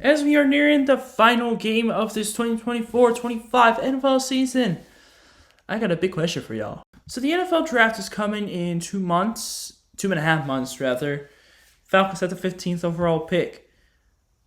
As we are nearing the final game of this 2024-25 NFL season, I got a big question for y'all. So the NFL draft is coming in 2 months, 2.5 months rather. Falcons at the 15th overall pick.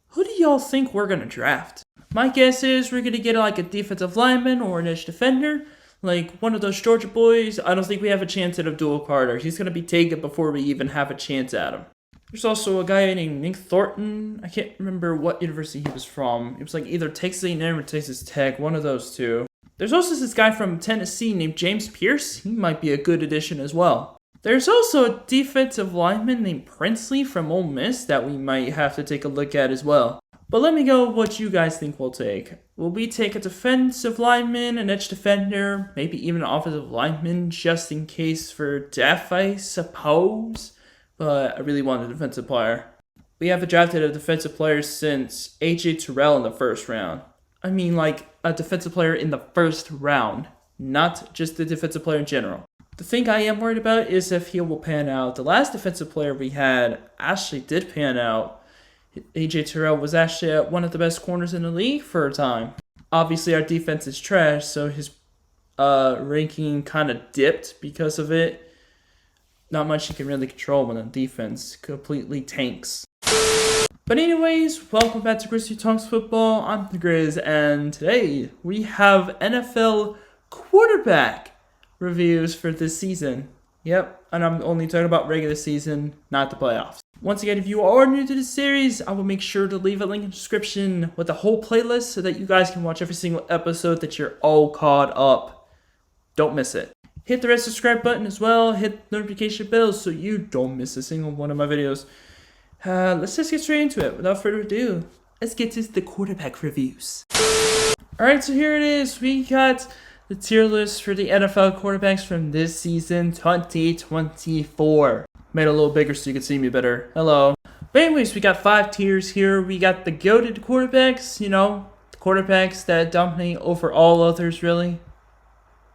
Who do y'all think we're going to draft? My guess is we're going to get like a defensive lineman or an edge defender. Like one of those Georgia boys. I don't think we have a chance at Abdul Carter. He's going to be taken before we even have a chance at him. There's also a guy named Nick Thornton. I can't remember what university he was from. It was like either Texas A&M or Texas Tech, one of those two. There's also this guy from Tennessee named James Pierce. He might be a good addition as well. There's also a defensive lineman named Princely from Ole Miss that we might have to take a look at as well. But let me go what you guys think we'll take. Will we take a defensive lineman, an edge defender, maybe even an offensive lineman just in case for depth, I suppose? But I really want a defensive player. We haven't drafted a defensive player since A.J. Terrell in the first round. I mean like a defensive player in the first round, not just a defensive player in general. The thing I am worried about is if he will pan out. The last defensive player we had actually did pan out. A.J. Terrell was actually one of the best corners in the league for a time. Obviously our defense is trash, so his ranking kind of dipped because of it. Not much you can really control when the defense completely tanks. But anyways, welcome back to Grizzly Talks Football. I'm the Grizz, and today we have NFL quarterback reviews for this season. Yep, and I'm only talking about regular season, not the playoffs. Once again, if you are new to this series, I will make sure to leave a link in the description with the whole playlist so that you guys can watch every single episode that you're all caught up. Don't miss it. Hit the red subscribe button as well. Hit the notification bell so you don't miss a single one of my videos. Let's just get straight into it. Without further ado, let's get to the quarterback reviews. Alright, so here it is. We got the tier list for the NFL quarterbacks from this season, 2024. Made it a little bigger so you can see me better. Hello. But anyways, we got 5 tiers here. We got the goated quarterbacks, the quarterbacks that dominate over all others, really.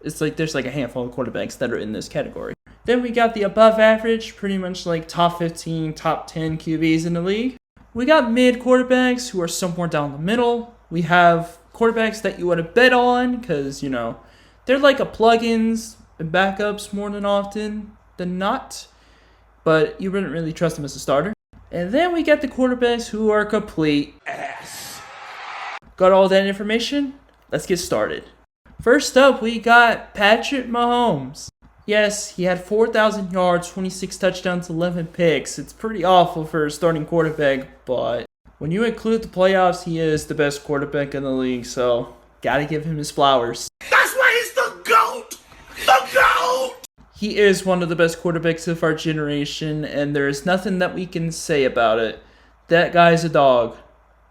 It's like there's like a handful of quarterbacks that are in this category. Then we got the above average, pretty much like top 15, top 10 QBs in the league. We got mid quarterbacks who are somewhere down the middle. We have quarterbacks that you want to bet on because, they're like a plugins and backups more than often than not. But you wouldn't really trust them as a starter. And then we get the quarterbacks who are complete ass. Got all that information? Let's get started. First up, we got Patrick Mahomes. Yes, he had 4,000 yards, 26 touchdowns, 11 picks. It's pretty awful for a starting quarterback, but when you include the playoffs, he is the best quarterback in the league, so gotta give him his flowers. That's why he's the GOAT! The GOAT! He is one of the best quarterbacks of our generation, and there is nothing that we can say about it. That guy's a dog,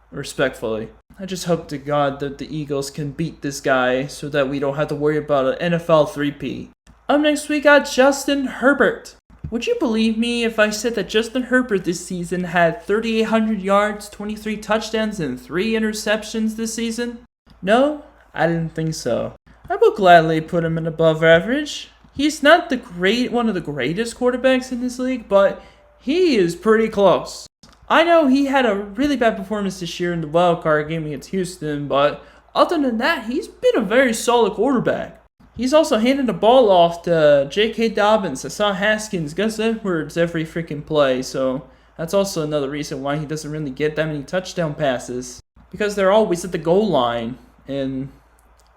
respectfully. I just hope to God that the Eagles can beat this guy so that we don't have to worry about an NFL 3P. Up next, we got Justin Herbert. Would you believe me if I said that Justin Herbert this season had 3,800 yards, 23 touchdowns, and 3 interceptions this season? No, I didn't think so. I will gladly put him in above average. He's not one of the greatest quarterbacks in this league, but he is pretty close. I know he had a really bad performance this year in the wildcard game against Houston, but other than that, he's been a very solid quarterback. He's also handing the ball off to J.K. Dobbins, Hassan Haskins, Gus Edwards every freaking play, so that's also another reason why he doesn't really get that many touchdown passes. Because they're always at the goal line, and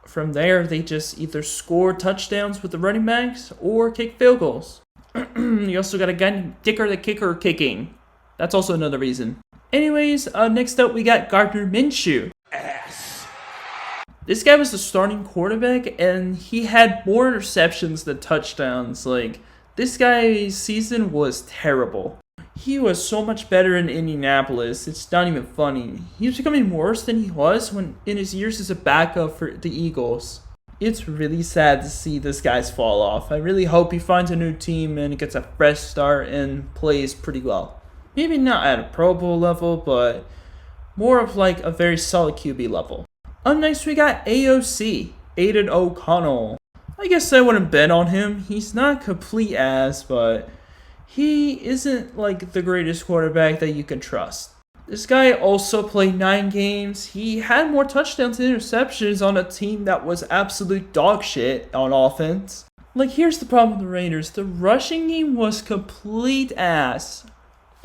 from there, they just either score touchdowns with the running backs or kick field goals. You also got a guy named Dicker the Kicker kicking. That's also another reason. Anyways, next up we got Gardner Minshew. Ass. This guy was the starting quarterback, and he had more interceptions than touchdowns. Like, this guy's season was terrible. He was so much better in Indianapolis. It's not even funny. He was becoming worse than he was when in his years as a backup for the Eagles. It's really sad to see this guy's fall off. I really hope he finds a new team and gets a fresh start and plays pretty well. Maybe not at a Pro Bowl level, but more of like a very solid QB level. Up next, we got AOC, Aiden O'Connell. I guess I wouldn't bet on him. He's not complete ass, but he isn't like the greatest quarterback that you can trust. This guy also played 9 games. He had more touchdowns than interceptions on a team that was absolute dog shit on offense. Like, here's the problem with the Raiders. The rushing game was complete ass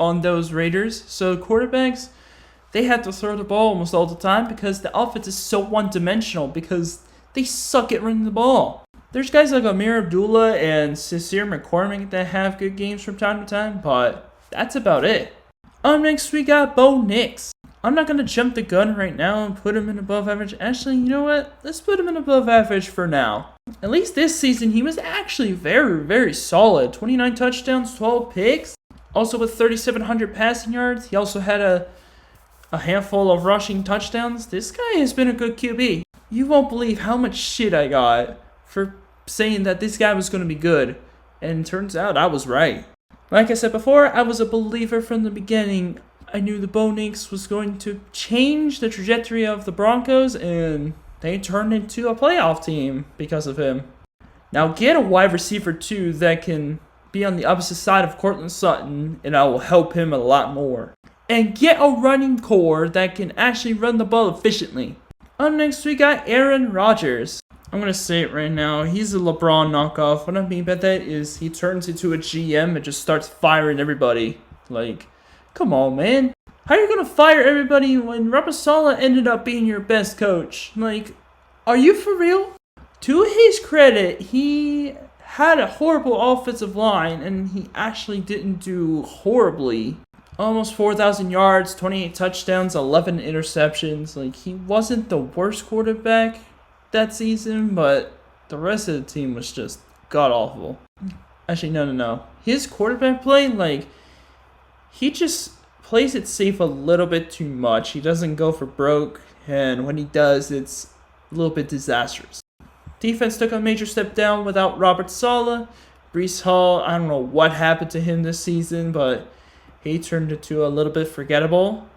on those Raiders. So quarterbacks, they had to throw the ball almost all the time because the offense is so one-dimensional because they suck at running the ball. There's guys like Amir Abdullah and Cecile McCormick that have good games from time to time, but that's about it. Next we got Bo Nix. I'm not going to jump the gun right now and put him in above average. Actually, you know what? Let's put him in above average for now. At least this season, he was actually very, very solid. 29 touchdowns, 12 picks. Also with 3,700 passing yards. He also had a handful of rushing touchdowns. This guy has been a good QB. You won't believe how much shit I got for saying that this guy was going to be good. And it turns out I was right. Like I said before, I was a believer from the beginning. I knew the Bo Nix was going to change the trajectory of the Broncos, and they turned into a playoff team because of him. Now get a wide receiver too that can be on the opposite side of Cortland Sutton, and I will help him a lot more. And get a running core that can actually run the ball efficiently. Up next we got Aaron Rodgers. I'm going to say it right now. He's a LeBron knockoff. What I mean by that is he turns into a GM and just starts firing everybody. Like, come on, man. How are you going to fire everybody when Robert Saleh ended up being your best coach? Like, are you for real? To his credit, he had a horrible offensive line, and he actually didn't do horribly. Almost 4,000 yards, 28 touchdowns, 11 interceptions. Like, he wasn't the worst quarterback that season, but the rest of the team was just god-awful. Actually, no. His quarterback play, like, he just plays it safe a little bit too much. He doesn't go for broke, and when he does, it's a little bit disastrous. Defense took a major step down without Robert Saleh. Breece Hall, I don't know what happened to him this season, but he turned into a little bit forgettable.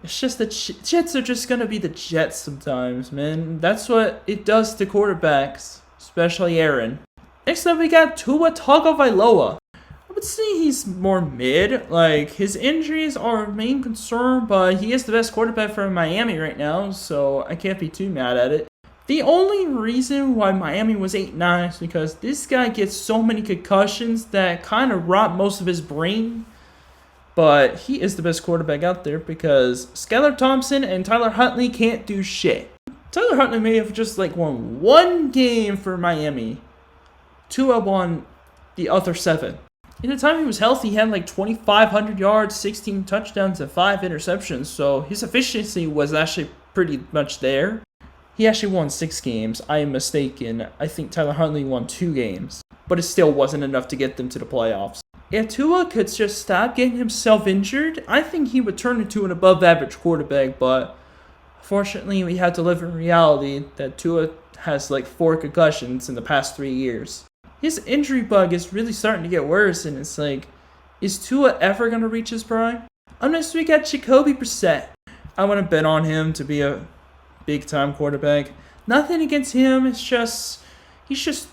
It's just the Jets are just going to be the Jets sometimes, man. That's what it does to quarterbacks, especially Aaron. Next up, we got Tua Tagovailoa. I would say he's more mid. Like, his injuries are a main concern, but he is the best quarterback for Miami right now, so I can't be too mad at it. The only reason why Miami was 8-9 is because this guy gets so many concussions that kind of rot most of his brain. But he is the best quarterback out there because Skylar Thompson and Tyler Huntley can't do shit. Tyler Huntley may have just won 1 game for Miami. Tua won the other 7. In the time he was healthy, he had 2,500 yards, 16 touchdowns, and 5 interceptions. So his efficiency was actually pretty much there. He actually won 6 games. I am mistaken. I think Tyler Huntley won 2 games. But it still wasn't enough to get them to the playoffs. If Tua could just stop getting himself injured, I think he would turn into an above-average quarterback, but fortunately we have to live in reality that Tua has 4 concussions in the past 3 years. His injury bug is really starting to get worse, and it's is Tua ever going to reach his prime? Next we got Jacoby Brissett. I want to bet on him to be a big-time quarterback. Nothing against him, he's just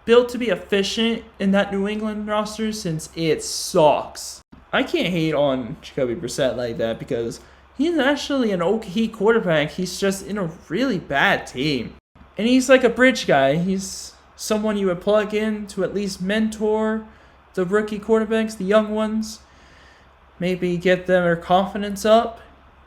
built to be efficient in that New England roster since it sucks. I can't hate on Jacoby Brissett like that because he's actually an okay quarterback. He's just in a really bad team. And he's like a bridge guy. He's someone you would plug in to at least mentor the rookie quarterbacks, the young ones. Maybe get their confidence up.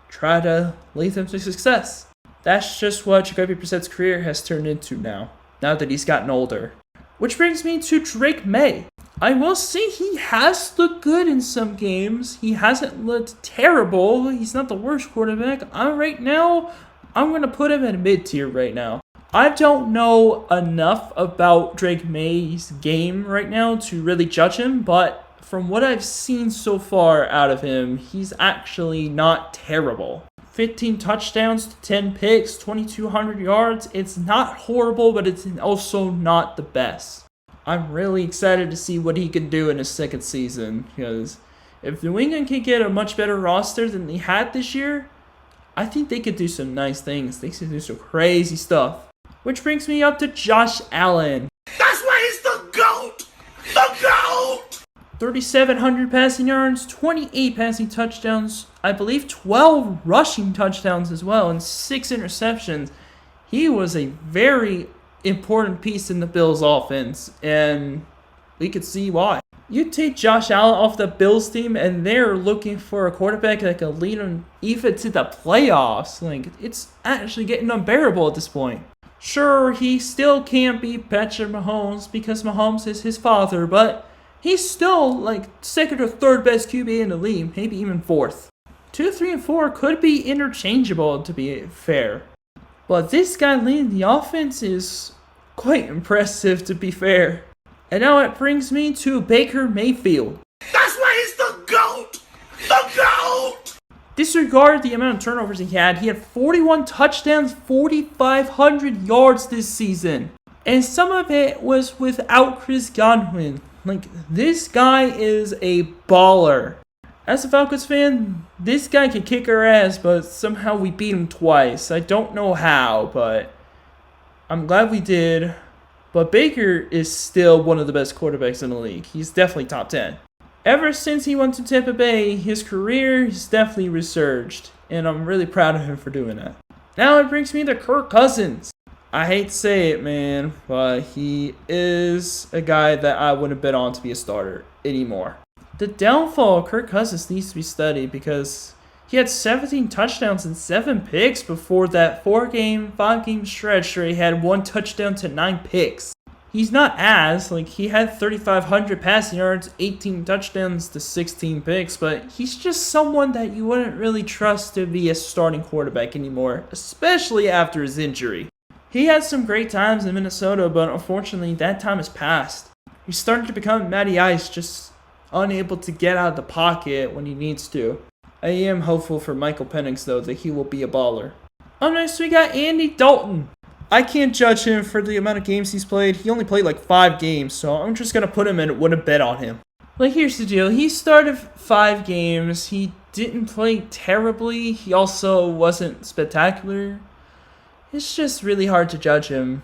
Try to lead them to success. That's just what Jacoby Brissett's career has turned into now that he's gotten older. Which brings me to Drake May. I will say he has looked good in some games. He hasn't looked terrible. He's not the worst quarterback. Right now, I'm going to put him at mid-tier right now. I don't know enough about Drake May's game right now to really judge him, but from what I've seen so far out of him, he's actually not terrible. 15 touchdowns to 10 picks, 2,200 yards. It's not horrible, but it's also not the best. I'm really excited to see what he can do in his second season, because if New England can get a much better roster than they had this year, I think they could do some nice things. They could do some crazy stuff. Which brings me up to Josh Allen. That's why he's the GOAT! The GOAT! 3,700 passing yards, 28 passing touchdowns, I believe 12 rushing touchdowns as well, and 6 interceptions. He was a very important piece in the Bills' offense, and we could see why. You take Josh Allen off the Bills team, and they're looking for a quarterback that can lead them even to the playoffs. Like, it's actually getting unbearable at this point. Sure, he still can't beat Patrick Mahomes because Mahomes is his father, but he's still like second or third best QB in the league, maybe even fourth. 2, 3, and 4 could be interchangeable, to be fair. But this guy leading the offense is quite impressive, to be fair. And now it brings me to Baker Mayfield. That's why he's the GOAT! The GOAT! Disregard the amount of turnovers he had 41 touchdowns, 4,500 yards this season. And some of it was without Chris Godwin. Like, this guy is a baller. As a Falcons fan, this guy can kick our ass, but somehow we beat him twice. I don't know how, but I'm glad we did. But Baker is still one of the best quarterbacks in the league. He's definitely top 10. Ever since he went to Tampa Bay, his career has definitely resurged, and I'm really proud of him for doing that. Now it brings me to Kirk Cousins. I hate to say it, man, but he is a guy that I wouldn't bet on to be a starter anymore. The downfall of Kirk Cousins needs to be studied because he had 17 touchdowns and 7 picks before that 5-game stretch where he had 1 touchdown to 9 picks. He's not he had 3,500 passing yards, 18 touchdowns to 16 picks, but he's just someone that you wouldn't really trust to be a starting quarterback anymore, especially after his injury. He had some great times in Minnesota, but unfortunately that time has passed. He's starting to become Matty Ice, just unable to get out of the pocket when he needs to. I am hopeful for Michael Penix, though, that he will be a baller. Up next, we got Andy Dalton. I can't judge him for the amount of games he's played. He only played like 5 games, so I'm just going to put him in and wouldn't bet on him. Like, here's the deal. He started 5 games. He didn't play terribly. He also wasn't spectacular. It's just really hard to judge him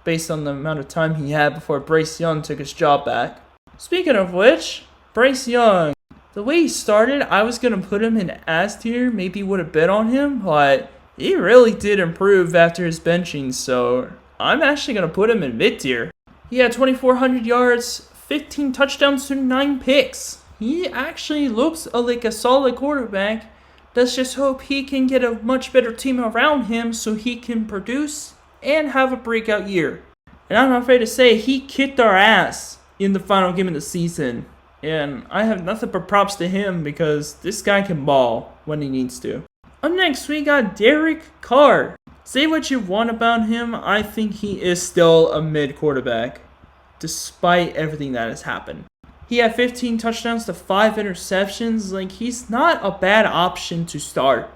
based on the amount of time he had before Bryce Young took his job back. Speaking of which, Bryce Young. The way he started, I was going to put him in S tier, maybe would have bet on him, but he really did improve after his benching, so I'm actually going to put him in mid tier. He had 2,400 yards, 15 touchdowns to 9 picks. He actually looks like a solid quarterback. Let's just hope he can get a much better team around him so he can produce and have a breakout year. And I'm not afraid to say he kicked our ass in the final game of the season. And I have nothing but props to him because this guy can ball when he needs to. Up next, we got Derek Carr. Say what you want about him, I think he is still a mid quarterback, despite everything that has happened. He had 15 touchdowns to 5 interceptions. Like, he's not a bad option to start.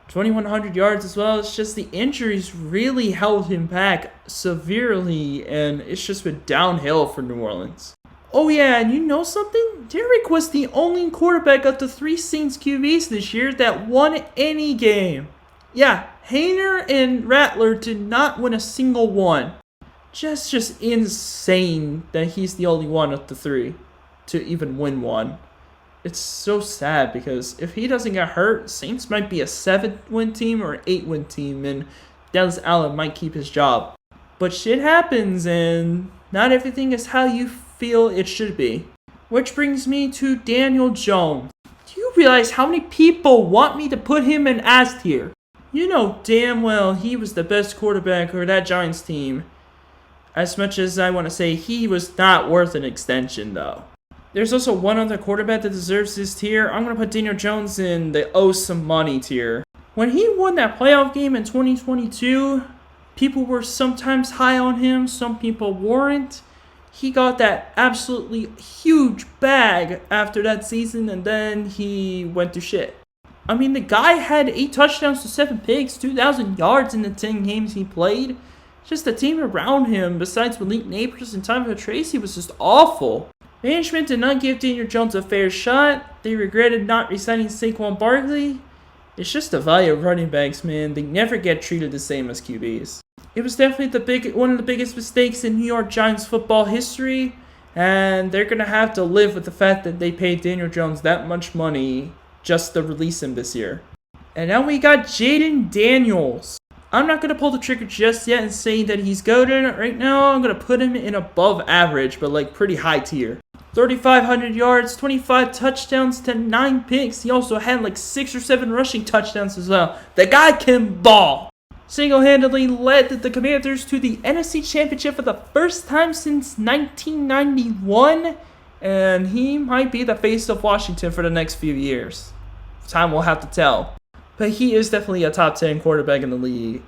2,100 yards as well. It's just the injuries really held him back severely, and it's just been downhill for New Orleans. Oh yeah, and you know something? Derek was the only quarterback of the 3 Saints QBs this year that won any game. Yeah, Hayner and Rattler did not win a single one. Just insane that he's the only one of the 3 to even win one. It's so sad because if he doesn't get hurt, Saints might be a 7-win team or an 8-win team, and Dallas Allen might keep his job. But shit happens, and not everything is how you feel it should be. Which brings me to Daniel Jones. Do you realize how many people want me to put him in S tier? You know damn well he was the best quarterback for that Giants team. As much as I want to say he was not worth an extension though. There's also one other quarterback that deserves this tier. I'm going to put Daniel Jones in the owe some money tier. When he won that playoff game in 2022, people were sometimes high on him, some people weren't. He got that absolutely huge bag after that season, and then he went to shit. I mean, the guy had 8 touchdowns to 7 picks, 2,000 yards in the 10 games he played. Just the team around him, besides Malik Neighbors and Tyler Tracy, was just awful. Management did not give Daniel Jones a fair shot. They regretted not re-signing Saquon Barkley. It's just the value of running backs, man. They never get treated the same as QBs. It was definitely one of the biggest mistakes in New York Giants football history, And they're going to have to live with the fact that they paid Daniel Jones that much money just to release him this year. And now we got Jaden Daniels. I'm not going to pull the trigger just yet and say that he's goated right now. I'm going to put him in above average, but like pretty high tier. 3,500 yards, 25 touchdowns to 9 picks. He also had like 6 or 7 rushing touchdowns as well. The guy can ball. Single-handedly led the Commanders to the NFC Championship for the first time since 1991. And he might be the face of Washington for the next few years. Time will have to tell. But he is definitely a top 10 quarterback in the league,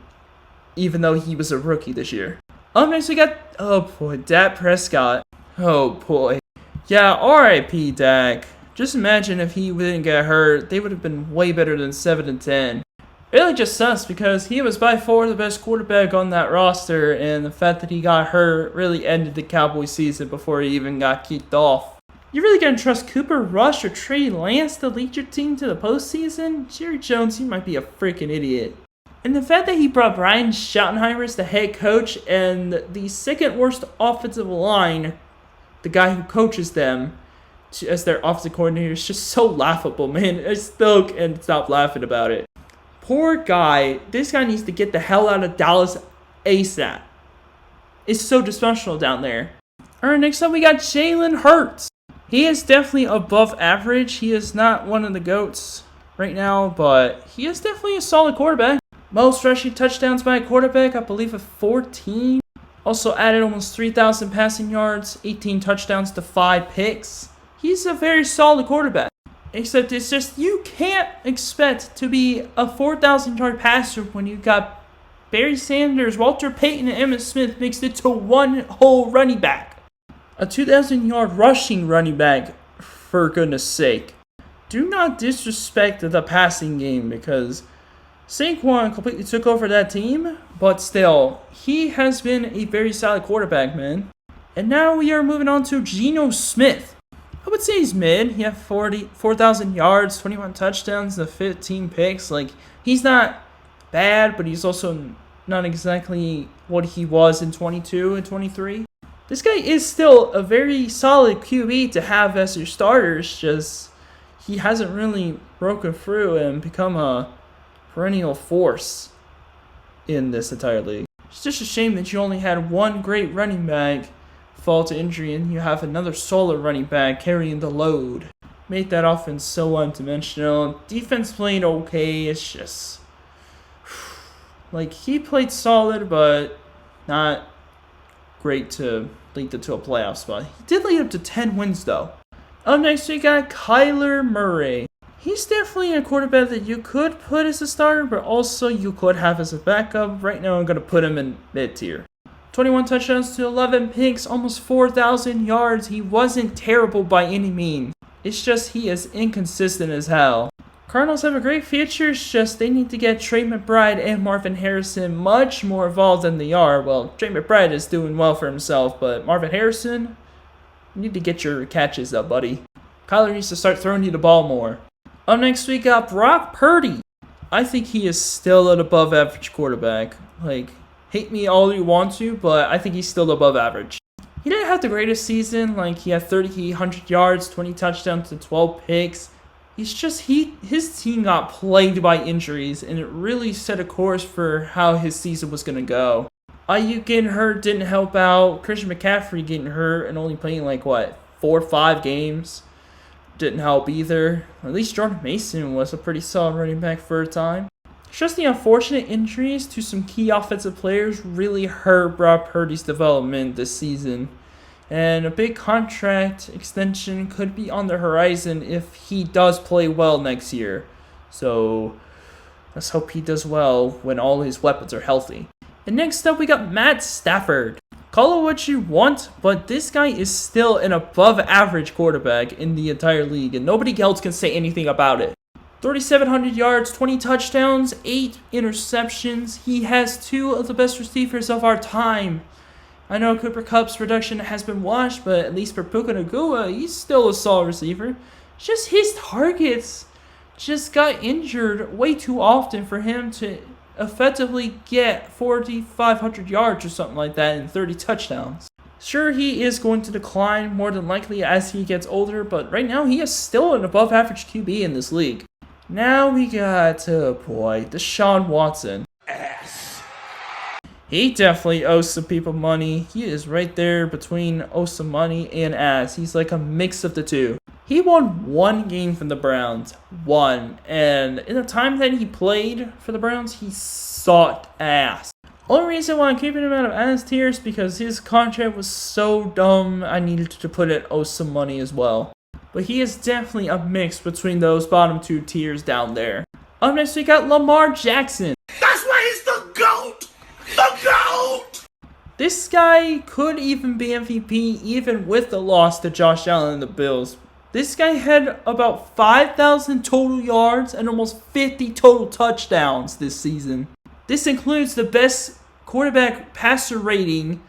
even though he was a rookie this year. Up next we got, oh boy, Dak Prescott. Oh boy. Yeah, R.I.P. Dak. Just imagine if he didn't get hurt, they would have been way better than 7-10. It really just sucks because he was by far the best quarterback on that roster, and the fact that he got hurt really ended the Cowboys season before he even got kicked off. You really gonna trust Cooper Rush or Trey Lance to lead your team to the postseason? Jerry Jones, he might be a freaking idiot. And the fact that he brought Brian Schottenheimer as the head coach and the second worst offensive line, the guy who coaches them, as their offensive coordinator, is just so laughable, man. I still can't stop laughing about it. Poor guy. This guy needs to get the hell out of Dallas ASAP. It's so dysfunctional down there. Alright, next up we got Jalen Hurts. He is definitely above average. He is not one of the GOATs right now, but he is definitely a solid quarterback. Most rushing touchdowns by a quarterback, I believe, of 14. Also added almost 3,000 passing yards, 18 touchdowns to 5 picks. He's a very solid quarterback. Except it's just, you can't expect to be a 4,000-yard passer when you got Barry Sanders, Walter Payton, and Emmitt Smith mixed into one whole running back. A 2,000-yard rushing running back, for goodness sake. Do not disrespect the passing game because Saquon completely took over that team, but still, he has been a very solid quarterback, man. And now we are moving on to Geno Smith. I would say he's mid. He had 4,000 yards, 21 touchdowns, and 15 picks. Like, he's not bad, but he's also not exactly what he was in 22 and 23. This guy is still a very solid QB to have as your starter. It's just he hasn't really broken through and become a perennial force in this entire league. It's just a shame that you only had one great running back fall to injury and you have another solid running back carrying the load. Made that offense so one-dimensional. Defense played okay. It's just like he played solid, but not great to lead them to a playoff spot. He did lead up to 10 wins though. Up next we got Kyler Murray. He's definitely a quarterback that you could put as a starter, but also you could have as a backup. Right now I'm going to put him in mid-tier. 21 touchdowns to 11 picks, almost 4,000 yards. He wasn't terrible by any means. It's just he is inconsistent as hell. Cardinals have a great future, it's just they need to get Trey McBride and Marvin Harrison much more involved than they are. Well, Trey McBride is doing well for himself, but Marvin Harrison, you need to get your catches up, buddy. Kyler needs to start throwing you the ball more. Up next we got Brock Purdy. I think he is still an above average quarterback. Like, hate me all you want to, but I think he's still above average. He didn't have the greatest season. Like, he had 3,800 yards, 20 touchdowns, and 12 picks. It's just his team got plagued by injuries, and it really set a course for how his season was going to go. Ayuk getting hurt didn't help out. Christian McCaffrey getting hurt and only playing like, 4 or 5 games didn't help either. At least Jordan Mason was a pretty solid running back for a time. Just the unfortunate injuries to some key offensive players really hurt Brock Purdy's development this season. And a big contract extension could be on the horizon if he does play well next year. So let's hope he does well when all his weapons are healthy. And next up we got Matt Stafford. Call it what you want, but this guy is still an above average quarterback in the entire league, and nobody else can say anything about it. 3,700 yards, 20 touchdowns, 8 interceptions. He has 2 of the best receivers of our time. I know Cooper Kupp's production has been washed, but at least for Puka Nacua, he's still a solid receiver. Just his targets just got injured way too often for him to effectively get 4,500 yards or something like that and 30 touchdowns. Sure, he is going to decline more than likely as he gets older, but right now he is still an above average QB in this league. Now we got, oh boy, Deshaun Watson. Ass. He definitely owes some people money. He is right there between owe some money and ass. He's like a mix of the two. He won one game from the Browns. One. And in the time that he played for the Browns, he sucked ass. Only reason why I'm keeping him out of ass tier is because his contract was so dumb, I needed to put it owe some money as well. But he is definitely a mix between those bottom two tiers down there. Up next we got Lamar Jackson. That's why he's the GOAT! The GOAT! This guy could even be MVP even with the loss to Josh Allen and the Bills. This guy had about 5,000 total yards and almost 50 total touchdowns this season. This includes the best quarterback passer rating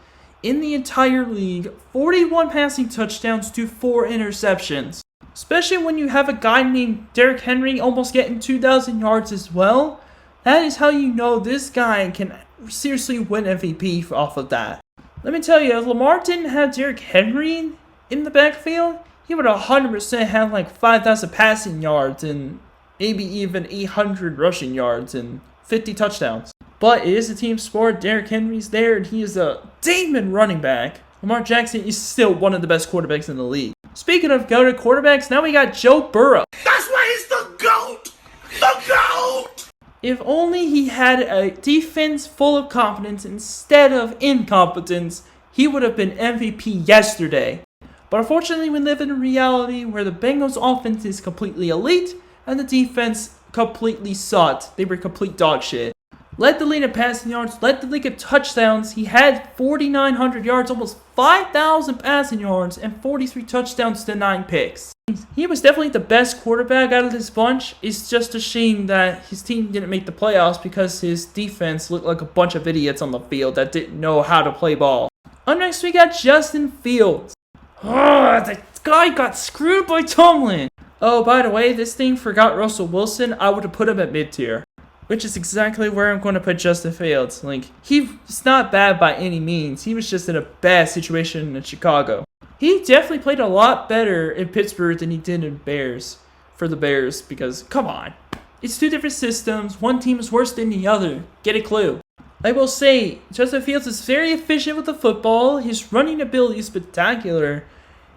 in the entire league, 41 passing touchdowns to 4 interceptions. Especially when you have a guy named Derrick Henry almost getting 2,000 yards as well. That is how you know this guy can seriously win MVP off of that. Let me tell you, if Lamar didn't have Derrick Henry in the backfield, he would 100% have like 5,000 passing yards and maybe even 800 rushing yards and 50 touchdowns. But it is a team sport. Derrick Henry's there, and he is a demon running back. Lamar Jackson is still one of the best quarterbacks in the league. Speaking of GOAT quarterbacks, now we got Joe Burrow. That's why he's the GOAT! The GOAT! If only he had a defense full of confidence instead of incompetence, he would have been MVP yesterday. But unfortunately, we live in a reality where the Bengals offense is completely elite, and the defense completely sucked. They were complete dog shit. Led the league in passing yards, led the league in touchdowns. He had 4,900 yards, almost 5,000 passing yards, and 43 touchdowns to 9 picks. He was definitely the best quarterback out of this bunch. It's just a shame that his team didn't make the playoffs because his defense looked like a bunch of idiots on the field that didn't know how to play ball. Up next, we got Justin Fields. The guy got screwed by Tomlin. Oh, by the way, this thing forgot Russell Wilson. I would have put him at mid-tier. Which is exactly where I'm going to put Justin Fields. Like, he's not bad by any means. He was just in a bad situation in Chicago. He definitely played a lot better in Pittsburgh than he did in Bears. For the Bears, because, come on. It's two different systems. One team is worse than the other. Get a clue. I will say, Justin Fields is very efficient with the football. His running ability is spectacular.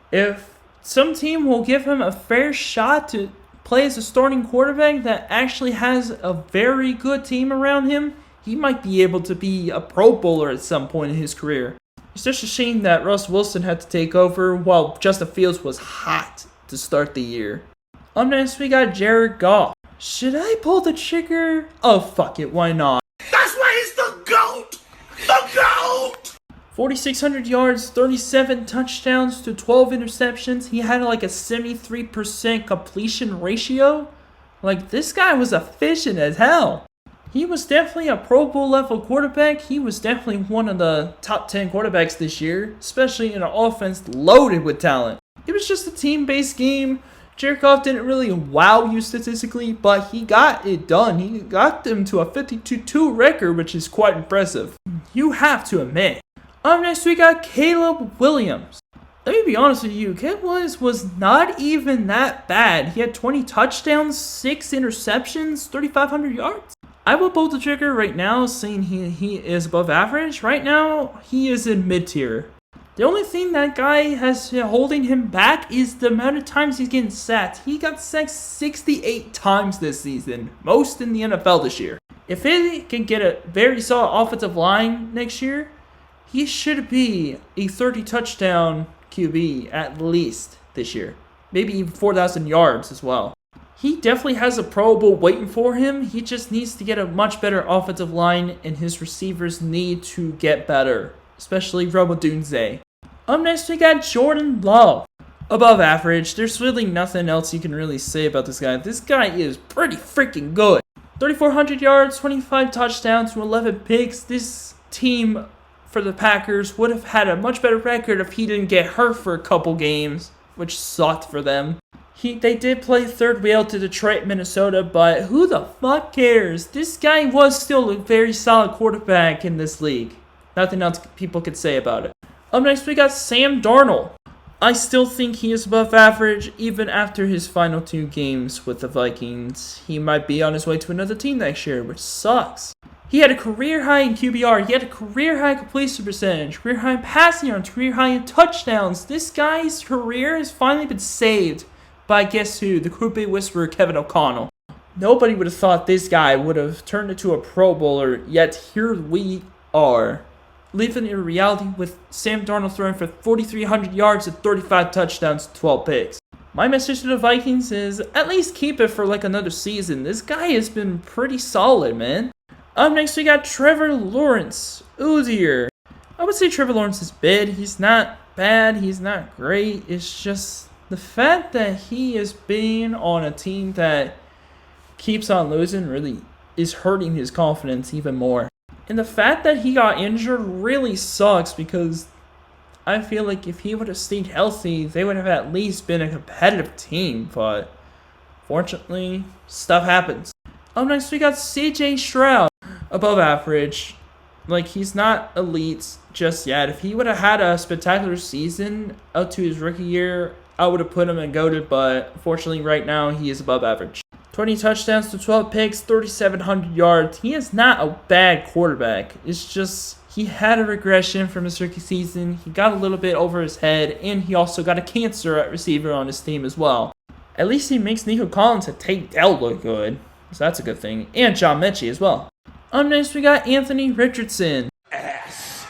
If some team will give him a fair shot to play as a starting quarterback that actually has a very good team around him, he might be able to be a Pro Bowler at some point in his career. It's just a shame that Russ Wilson had to take over while Justin Fields was hot to start the year. Up next, we got Jared Goff. Should I pull the trigger? Oh, fuck it, why not? That's why he's the GOAT! The GOAT! 4,600 yards, 37 touchdowns to 12 interceptions. He had like a 73% completion ratio. Like, this guy was efficient as hell. He was definitely a Pro Bowl level quarterback. He was definitely one of the top 10 quarterbacks this year, especially in an offense loaded with talent. It was just a team-based game. Jared Goff didn't really wow you statistically, but he got it done. He got them to a 52-2 record, which is quite impressive. You have to admit. Up next, we got Caleb Williams. Let me be honest with you, Caleb Williams was not even that bad. He had 20 touchdowns, 6 interceptions, 3,500 yards. I will pull the trigger right now, saying he is above average. Right now, he is in mid-tier. The only thing that guy has holding him back is the amount of times he's getting sacked. He got sacked 68 times this season, most in the NFL this year. If he can get a very solid offensive line next year, he should be a 30 touchdown QB at least this year. Maybe even 4,000 yards as well. He definitely has a Pro Bowl waiting for him. He just needs to get a much better offensive line, and his receivers need to get better, especially Robo Dunze. Up next, we got Jordan Love. Above average. There's really nothing else you can really say about this guy. This guy is pretty freaking good. 3,400 yards, 25 touchdowns, 11 picks. This team for the Packers would have had a much better record if he didn't get hurt for a couple games, which sucked for them. They did play third wheel to Detroit, Minnesota, but who the fuck cares? This guy was still a very solid quarterback in this league. Nothing else people could say about it. Up next, we got Sam Darnold. I still think he is above average even after his final 2 games with the Vikings. He might be on his way to another team next year, which sucks. He had a career high in QBR. He had a career high completion percentage, career high in passing yards, career high in touchdowns. This guy's career has finally been saved by guess who? The QB whisperer Kevin O'Connell. Nobody would have thought this guy would have turned into a Pro Bowler, yet here we are, living in reality with Sam Darnold throwing for 4,300 yards and 35 touchdowns, 12 picks. My message to the Vikings is at least keep it for like another season. This guy has been pretty solid, man. Up next, we got Trevor Lawrence. Oh dear. I would say Trevor Lawrence is bad. He's not bad. He's not great. It's just the fact that he is being on a team that keeps on losing really is hurting his confidence even more. And the fact that he got injured really sucks because I feel like if he would have stayed healthy, they would have at least been a competitive team. But fortunately, stuff happens. Up next, we got CJ Stroud. Above average. Like, he's not elite just yet. If he would have had a spectacular season up to his rookie year, I would have put him in GOATed, but fortunately right now he is above average. 20 touchdowns to 12 picks, 3,700 yards. He is not a bad quarterback. It's just he had a regression from his rookie season. He got a little bit over his head, and he also got a cancer at receiver on his team as well. At least he makes Nico Collins and Tate Dell look good, so that's a good thing. And John Mechie as well. Up next, we got Anthony Richardson. Ass.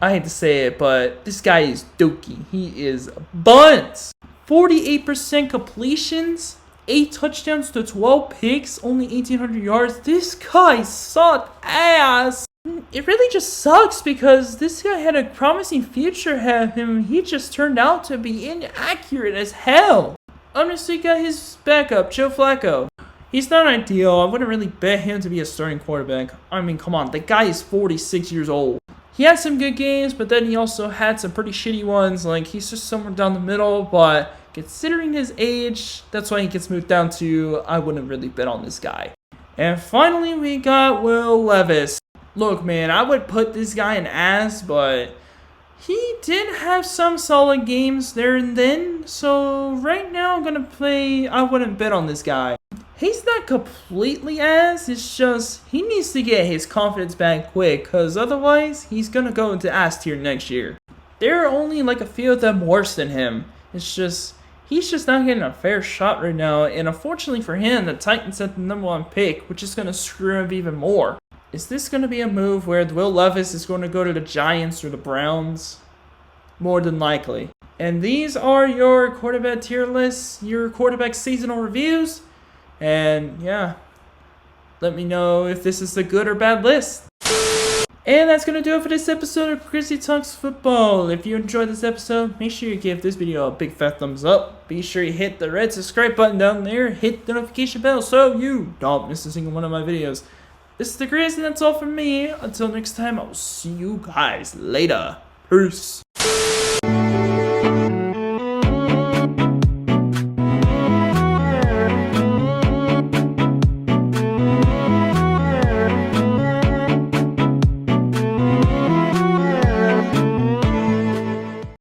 I hate to say it, but this guy is dookie. He is buns. 48% completions, 8 touchdowns to 12 picks, only 1,800 yards. This guy sucked ass. It really just sucks because this guy had a promising future ahead of him. He just turned out to be inaccurate as hell. Up next, we got his backup, Joe Flacco. He's not ideal. I wouldn't really bet him to be a starting quarterback. I mean, come on. The guy is 46 years old. He had some good games, but then he also had some pretty shitty ones. Like, he's just somewhere down the middle, but considering his age, that's why he gets moved down to I wouldn't really bet on this guy. And finally, we got Will Levis. Look, man, I would put this guy in ass, but he did have some solid games there and then. So right now, I'm going to play I wouldn't bet on this guy. He's not completely ass, it's just he needs to get his confidence back quick, because otherwise he's going to go into ass tier next year. There are only like a few of them worse than him. It's just, he's just not getting a fair shot right now, and unfortunately for him, the Titans had the #1 pick, which is going to screw him even more. Is this going to be a move where Will Levis is going to go to the Giants or the Browns? More than likely. And these are your quarterback tier lists, your quarterback seasonal reviews. And yeah, let me know if this is a good or bad list. And that's going to do it for this episode of Grizzly Talks Football. If you enjoyed this episode, make sure you give this video a big fat thumbs up. Be sure you hit the red subscribe button down there. Hit the notification bell so you don't miss a single one of my videos. This is the Grizzly, and that's all from me. Until next time, I'll see you guys later. Peace.